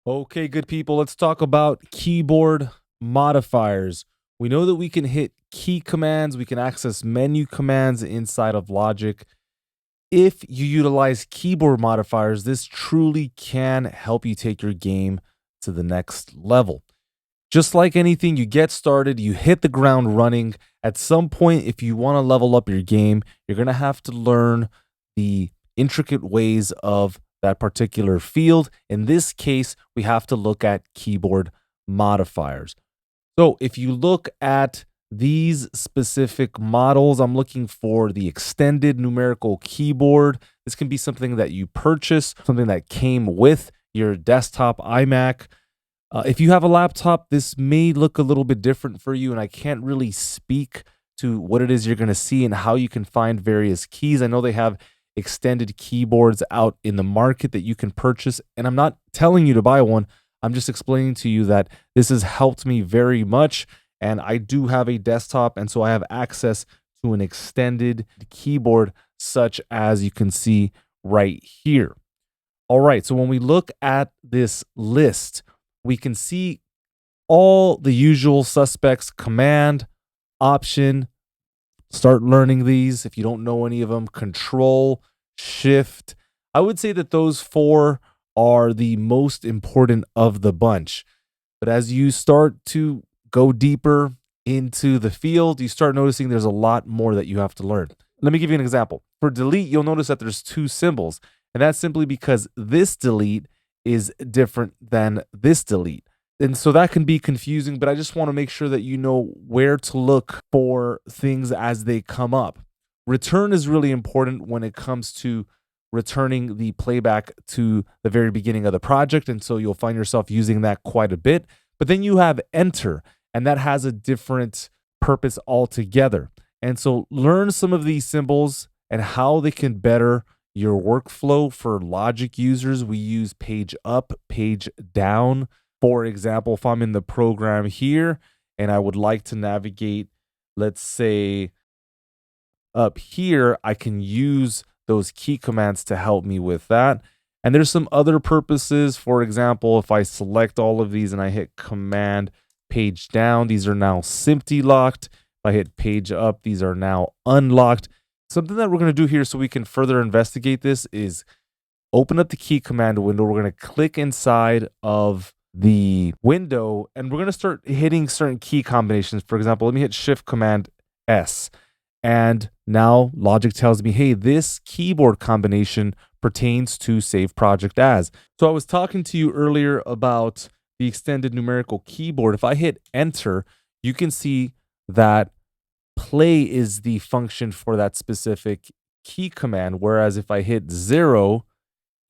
Okay, good people, let's talk about keyboard modifiers. We know that we can hit key commands, we can access menu commands inside of Logic. If you utilize keyboard modifiers, this truly can help you take your game to the next level. Just like anything, you get started, you hit the ground running. At some point, if you want to level up your game, you're going to have to learn the intricate ways of that particular field. In this case, we have to look at keyboard modifiers. So if you look at these specific models, I'm looking for the extended numerical keyboard. This can be something that you purchase, something that came with your desktop iMac. If you have a laptop, this may look a little bit different for you, and I can't really speak to what it is you're going to see and how you can find various keys. I know they have extended keyboards out in the market that you can purchase, and I'm not telling you to buy one. I'm just explaining to you that this has helped me very much, and I do have a desktop, and so I have access to an extended keyboard such as you can see right here. All right, so when we look at this list, we can see all the usual suspects: Command, Option, start learning these if you don't know any of them, Control, Shift. I would say that those four are the most important of the bunch. But as you start to go deeper into the field, you start noticing there's a lot more that you have to learn. Let me give you an example. For delete, you'll notice that there's two symbols, and that's simply because this delete is different than this delete. And so that can be confusing, but I just want to make sure that you know where to look for things as they come up. Return is really important when it comes to returning the playback to the very beginning of the project, and so you'll find yourself using that quite a bit. But then you have enter, and that has a different purpose altogether. And so learn some of these symbols and how they can better your workflow. For Logic users, we use page up, page down. For example, if I'm in the program here and I would like to navigate, let's say up here, I can use those key commands to help me with that. And there's some other purposes. For example, if I select all of these and I hit Command page down, these are now SMPTY locked. If I hit page up, these are now unlocked. Something that we're going to do here so we can further investigate this is open up the key command window. We're going to click inside of the window and we're going to start hitting certain key combinations. For example, let me hit Shift Command S. And now Logic tells me, hey, this keyboard combination pertains to save project as. So I was talking to you earlier about the extended numerical keyboard. If I hit enter, you can see that play is the function for that specific key command, whereas if I hit 0,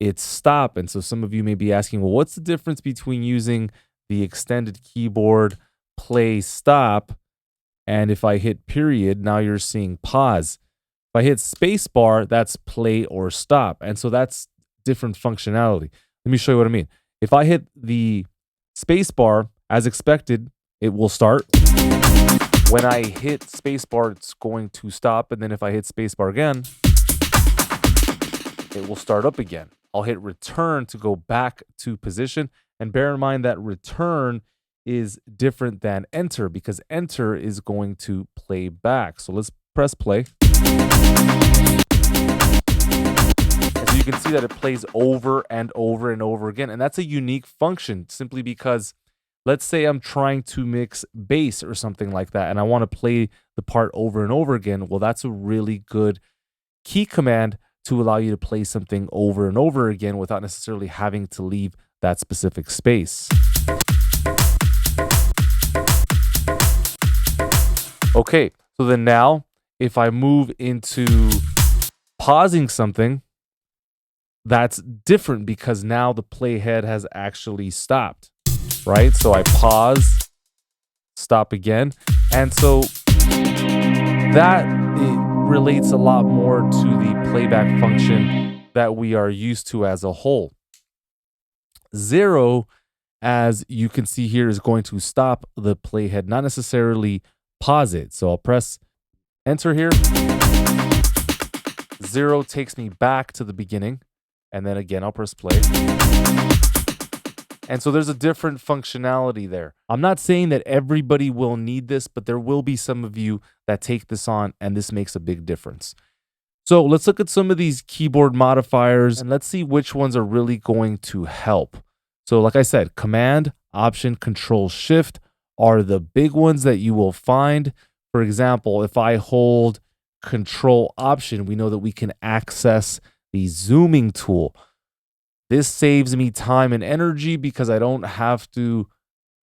it's stop. And so some of you may be asking, well, what's the difference between using the extended keyboard play stop, and if I hit period, now you're seeing pause. If I hit spacebar, that's play or stop. And so that's different functionality. Let me show you what I mean. If I hit the spacebar, as expected, it will start. When I hit spacebar, it's going to stop. And then if I hit spacebar again, it will start up again. I'll hit return to go back to position. And bear in mind that return is different than enter, because enter is going to play back. So let's press play. And so you can see that it plays over and over and over again. And that's a unique function simply because let's say I'm trying to mix bass or something like that, and I want to play the part over and over again. Well, that's a really good key command to allow you to play something over and over again without necessarily having to leave that specific space. Okay, so then now if I move into pausing something, that's different because now the playhead has actually stopped, right? So I pause, stop again. And so that relates a lot more to the playback function that we are used to as a whole. 0, as you can see here, is going to stop the playhead, not necessarily pause it. So I'll press enter here. 0 takes me back to the beginning. And then again, I'll press play. And so there's a different functionality there. I'm not saying that everybody will need this, but there will be some of you that take this on, and this makes a big difference. So let's look at some of these keyboard modifiers and let's see which ones are really going to help. So like I said, Command, Option, Control, Shift are the big ones that you will find. For example, if I hold Control Option, we know that we can access the zooming tool. This saves me time and energy because I don't have to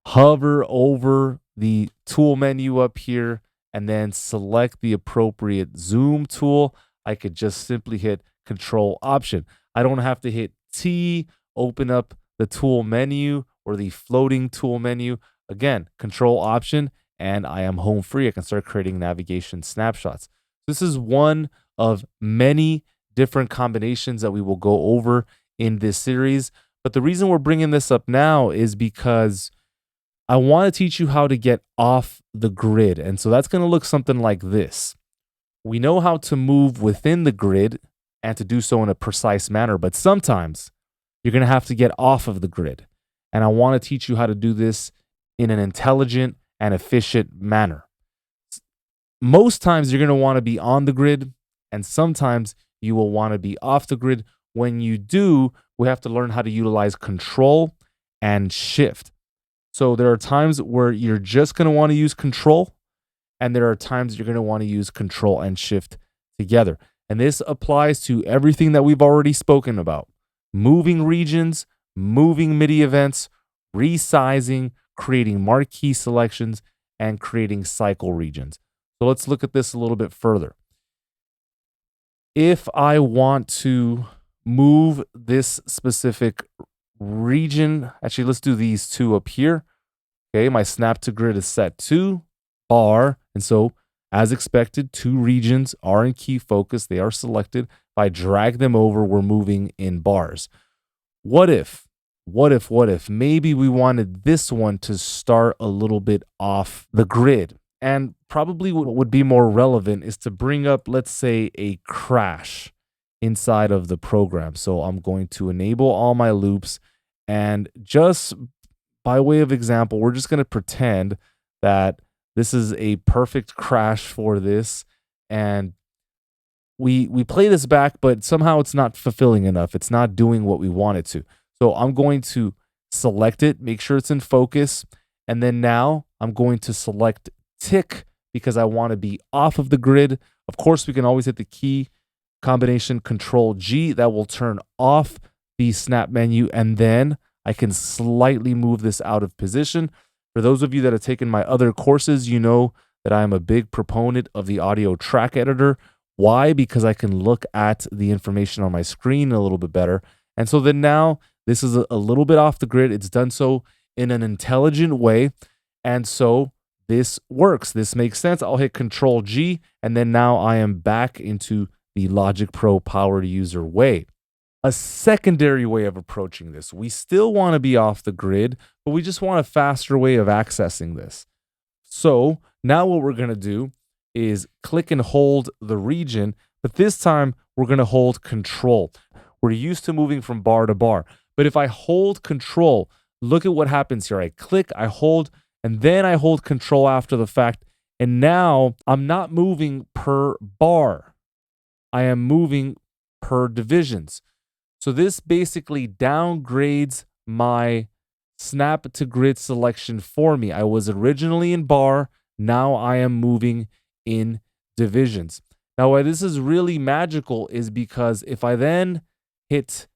hover over the tool menu up here and then select the appropriate zoom tool. I could just simply hit Control Option. I don't have to hit T, open up the tool menu or the floating tool menu. Again, Control Option, and I am home free. I can start creating navigation snapshots. This is one of many different combinations that we will go over in this series. But the reason we're bringing this up now is because I want to teach you how to get off the grid. And so that's going to look something like this. We know how to move within the grid and to do so in a precise manner, but sometimes you're going to have to get off of the grid. And I want to teach you how to do this in an intelligent and efficient manner. Most times you're going to want to be on the grid, and sometimes you will want to be off the grid. When you do, we have to learn how to utilize Control and Shift. So there are times where you're just going to want to use Control, and there are times you're going to want to use Control and Shift together. And this applies to everything that we've already spoken about. Moving regions, moving MIDI events, resizing, creating marquee selections, and creating cycle regions. So let's look at this a little bit further. If I want to move this specific region, actually, let's do these two up here. Okay, my snap to grid is set to bar. And so, as expected, two regions are in key focus. They are selected. If I drag them over, we're moving in bars. What if maybe we wanted this one to start a little bit off the grid? And probably what would be more relevant is to bring up, let's say, a crash inside of the program. So I'm going to enable all my loops, and just by way of example, we're just going to pretend that this is a perfect crash for this, and we play this back, but somehow it's not fulfilling enough. It's not doing what we want it to. So I'm going to select it, make sure it's in focus, and then now I'm going to select tick because I want to be off of the grid. Of course, we can always hit the key combination Control G. That will turn off the snap menu, and then I can slightly move this out of position. For those of you that have taken my other courses, you know that I am a big proponent of the audio track editor. Why? Because I can look at the information on my screen a little bit better. And so then now this is a little bit off the grid. It's done so in an intelligent way. And so this works. This makes sense. I'll hit Control G, and then now I am back into the Logic Pro powered user way. A secondary way of approaching this, we still want to be off the grid, but we just want a faster way of accessing this. So now what we're going to do is click and hold the region, but this time we're going to hold Control. We're used to moving from bar to bar, but if I hold Control, look at what happens here. I click, I hold, and then I hold Control after the fact, and now I'm not moving per bar. I am moving per divisions. So this basically downgrades my snap to grid selection for me. I was originally in bar. Now I am moving in divisions. Now, why this is really magical is because if I then hit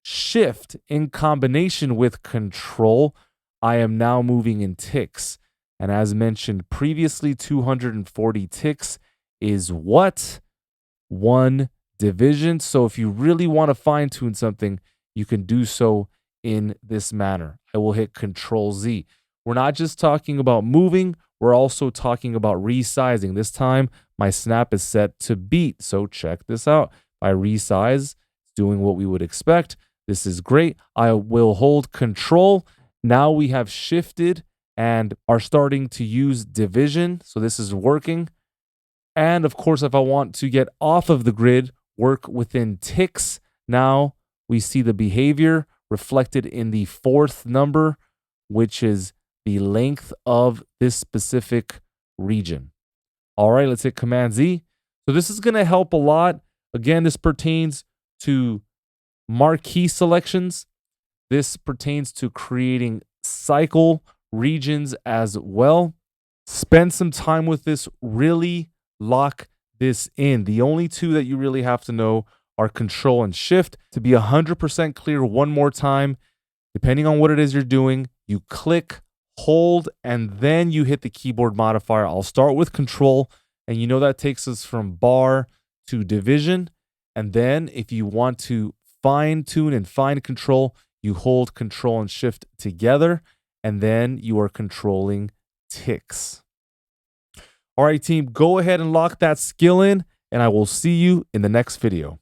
Shift in combination with Control, I am now moving in ticks. And as mentioned previously, 240 ticks is what? One division. So if you really want to fine tune something, you can do so in this manner. I will hit Control Z. We're not just talking about moving, we're also talking about resizing. This time my snap is set to beat. So check this out. If I resize, it's doing what we would expect. This is great. I will hold Control. Now we have shifted and are starting to use division. So this is working. And of course, if I want to get off of the grid, work within ticks. Now we see the behavior. reflected in the fourth number, which is the length of this specific region. All right, let's hit Command Z. So this is going to help a lot. Again, this pertains to marquee selections. This pertains to creating cycle regions as well. Spend some time with this, really lock this in. The only two that you really have to know are Control and Shift. To be 100% clear one more time, depending on what it is you're doing, you click, hold, and then you hit the keyboard modifier. I'll start with Control, and you know that takes us from bar to division. And then if you want to fine tune and find Control, you hold Control and Shift together, and then you are controlling ticks. All right, team, go ahead and lock that skill in, and I will see you in the next video.